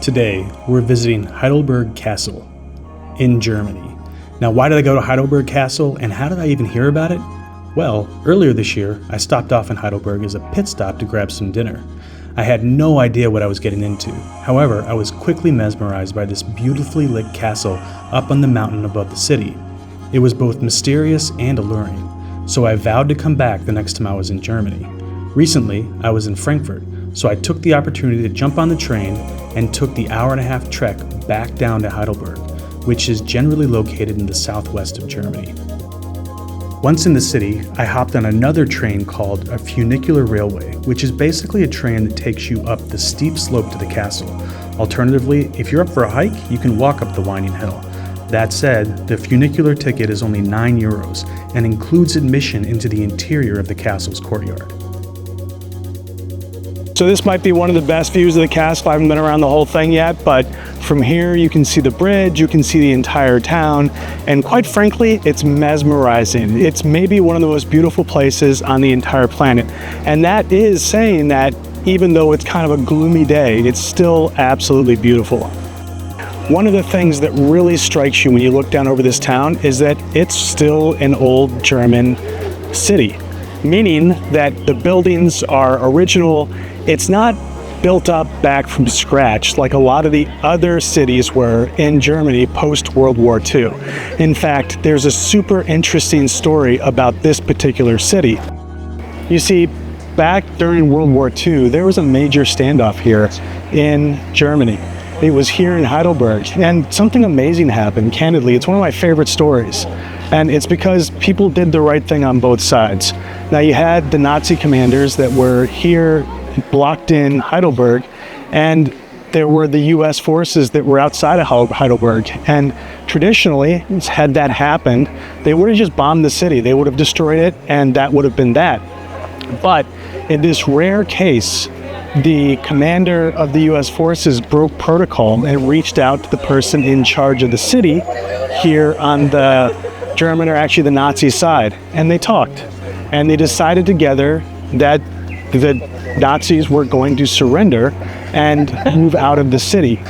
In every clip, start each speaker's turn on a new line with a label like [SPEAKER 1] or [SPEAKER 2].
[SPEAKER 1] Today, we're visiting Heidelberg Castle in Germany. Now, why did I go to Heidelberg Castle and how did I even hear about it? Well, earlier this year, I stopped off in Heidelberg as a pit stop to grab some dinner. I had no idea what I was getting into. However, I was quickly mesmerized by this beautifully lit castle up on the mountain above the city. It was both mysterious and alluring, so I vowed to come back the next time I was in Germany. Recently, I was in Frankfurt, so I took the opportunity to jump on the train and took the hour-and-a-half trek back down to Heidelberg, which is generally located in the southwest of Germany. Once in the city, I hopped on another train called a Funicular railway, which is basically a train that takes you up the steep slope to the castle. Alternatively, if you're up for a hike, you can walk up the winding hill. That said, the Funicular ticket is only €9 and includes admission into the interior of the castle's courtyard.
[SPEAKER 2] So this might be one of the best views of the castle. I haven't been around the whole thing yet, but from here you can see the bridge, you can see the entire town, and quite frankly, it's mesmerizing. It's maybe one of the most beautiful places on the entire planet. And that is saying that even though it's kind of a gloomy day, it's still absolutely beautiful. One of the things that really strikes you when you look down over this town is that it's still an old German city, meaning that the buildings are original. It's not built up back from scratch like a lot of the other cities were in Germany post-World War II. In fact, there's a super interesting story about this particular city. You see, back during World War II, there was a major standoff here in Germany. It was here in Heidelberg, and something amazing happened. Candidly, it's one of my favorite stories, and it's because people did the right thing on both sides. Now, you had the Nazi commanders that were here blocked in Heidelberg, and there were the US forces that were outside of Heidelberg. And traditionally, had that happened, they would have just bombed the city. They would have destroyed it, and that would have been that. But in this rare case, the commander of the US forces broke protocol and reached out to the person in charge of the city here on the German, or actually the Nazi side, and they talked. And they decided together that the Nazis were going to surrender and move out of the city.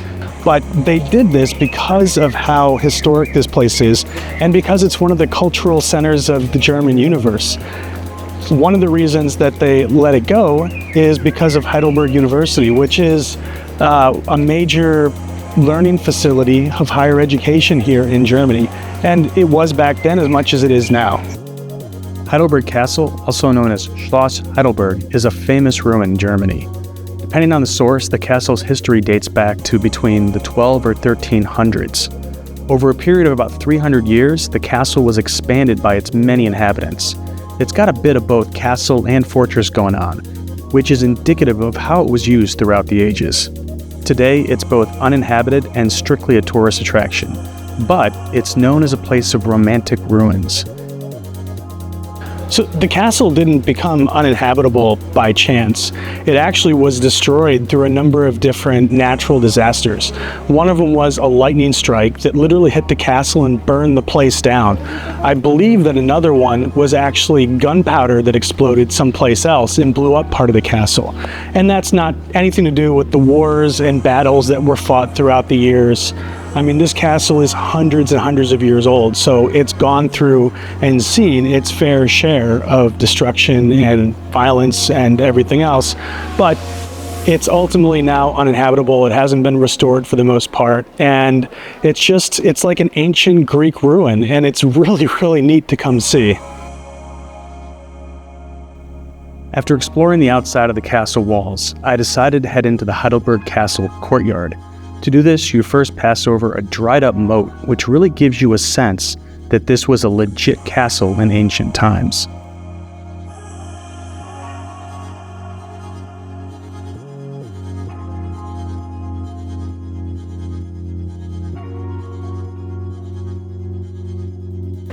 [SPEAKER 2] But they did this because of how historic this place is and because it's one of the cultural centers of the German universe. One of the reasons that they let it go is because of Heidelberg University, which is a major learning facility of higher education here in Germany. And it was back then as much as it is now.
[SPEAKER 1] Heidelberg Castle, also known as Schloss Heidelberg, is a famous ruin in Germany. Depending on the source, the castle's history dates back to between the 12 or 1300s. Over a period of about 300 years, the castle was expanded by its many inhabitants. It's got a bit of both castle and fortress going on, which is indicative of how it was used throughout the ages. Today, it's both uninhabited and strictly a tourist attraction, but it's known as a place of romantic ruins.
[SPEAKER 2] So the castle didn't become uninhabitable by chance. It actually was destroyed through a number of different natural disasters. One of them was a lightning strike that literally hit the castle and burned the place down. I believe that another one was actually gunpowder that exploded someplace else and blew up part of the castle. And that's not anything to do with the wars and battles that were fought throughout the years. I mean, this castle is hundreds and hundreds of years old, so it's gone through and seen its fair share of destruction and violence and everything else, but it's ultimately now uninhabitable. It hasn't been restored for the most part, and it's like an ancient Greek ruin, and it's really, really neat to come see.
[SPEAKER 1] After exploring the outside of the castle walls, I decided to head into the Heidelberg Castle courtyard. To do this, you first pass over a dried-up moat, which really gives you a sense that this was a legit castle in ancient times.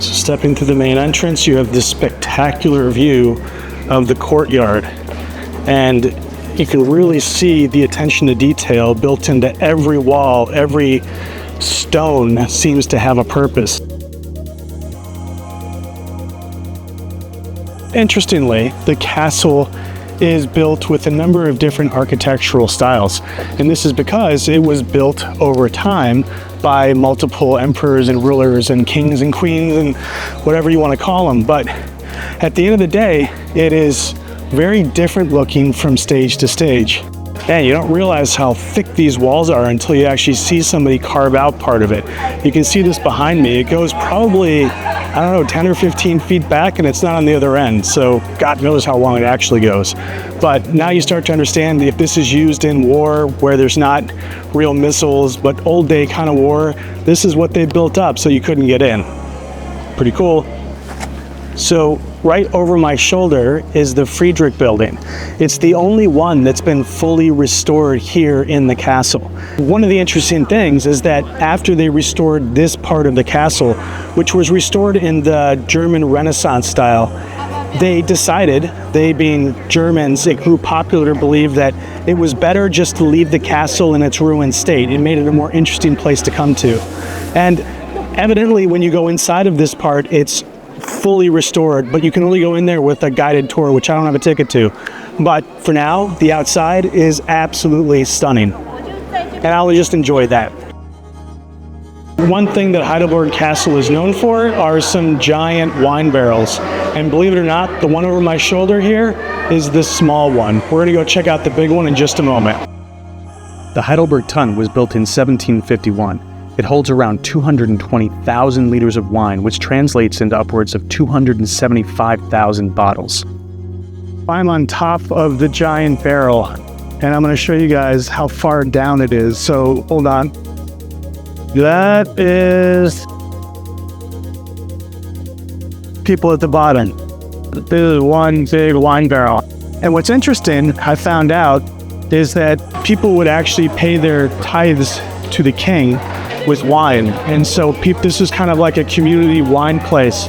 [SPEAKER 2] So stepping through the main entrance, you have this spectacular view of the courtyard, and you can really see the attention to detail built into every wall. Every stone seems to have a purpose. Interestingly, the castle is built with a number of different architectural styles. And this is because it was built over time by multiple emperors and rulers and kings and queens and whatever you want to call them. But at the end of the day, it is very different looking from stage to stage. And you don't realize how thick these walls are until you actually see somebody carve out part of it. You can see this behind me. It goes probably, I don't know, 10 or 15 feet back, and it's not on the other end. So God knows how long it actually goes. But now you start to understand if this is used in war where there's not real missiles, but old day kind of war, this is what they built up so you couldn't get in. Pretty cool. So right over my shoulder is the Friedrich building. It's the only one that's been fully restored here in the castle. One of the interesting things is that after they restored this part of the castle, which was restored in the German Renaissance style, they decided, they being Germans, it grew popular to believe that it was better just to leave the castle in its ruined state. It made it a more interesting place to come to. And evidently when you go inside of this part, it's fully restored, but you can only go in there with a guided tour, which I don't have a ticket to. But for now, the outside is absolutely stunning, and I'll just enjoy that. One thing that Heidelberg Castle is known for are some giant wine barrels, and believe it or not, the one over my shoulder here is the small one. We're gonna go check out the big one in just a moment.
[SPEAKER 1] The Heidelberg Tun was built in 1751. It holds around 220,000 liters of wine, which translates into upwards of 275,000 bottles.
[SPEAKER 2] I'm on top of the giant barrel, and I'm going to show you guys how far down it is. So hold on. That is people at the bottom. This is one big wine barrel. And what's interesting, I found out, is that people would actually pay their tithes to the king with wine. And so this is kind of like a community wine place.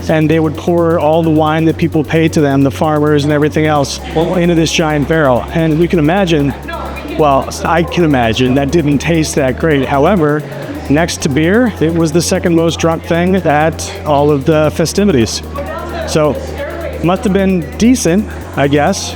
[SPEAKER 2] And they would pour all the wine that people paid to them, the farmers and everything else, into this giant barrel. And we can imagine, well, I can imagine that didn't taste that great. However, next to beer, it was the second most drunk thing at all of the festivities. So must have been decent, I guess.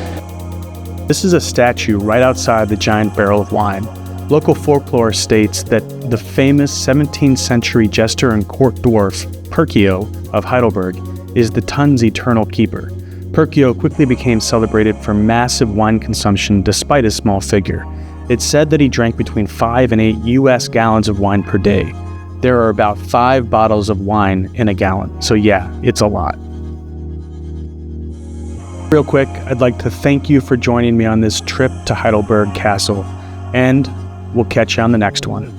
[SPEAKER 1] This is a statue right outside the giant barrel of wine. Local folklore states that the famous 17th century jester and court dwarf, Perkeo of Heidelberg, is the Tun's eternal keeper. Perkeo quickly became celebrated for massive wine consumption despite his small figure. It's said that he drank between 5 and 8 US gallons of wine per day. There are about 5 bottles of wine in a gallon, so yeah, it's a lot. Real quick, I'd like to thank you for joining me on this trip to Heidelberg Castle, and we'll catch you on the next one.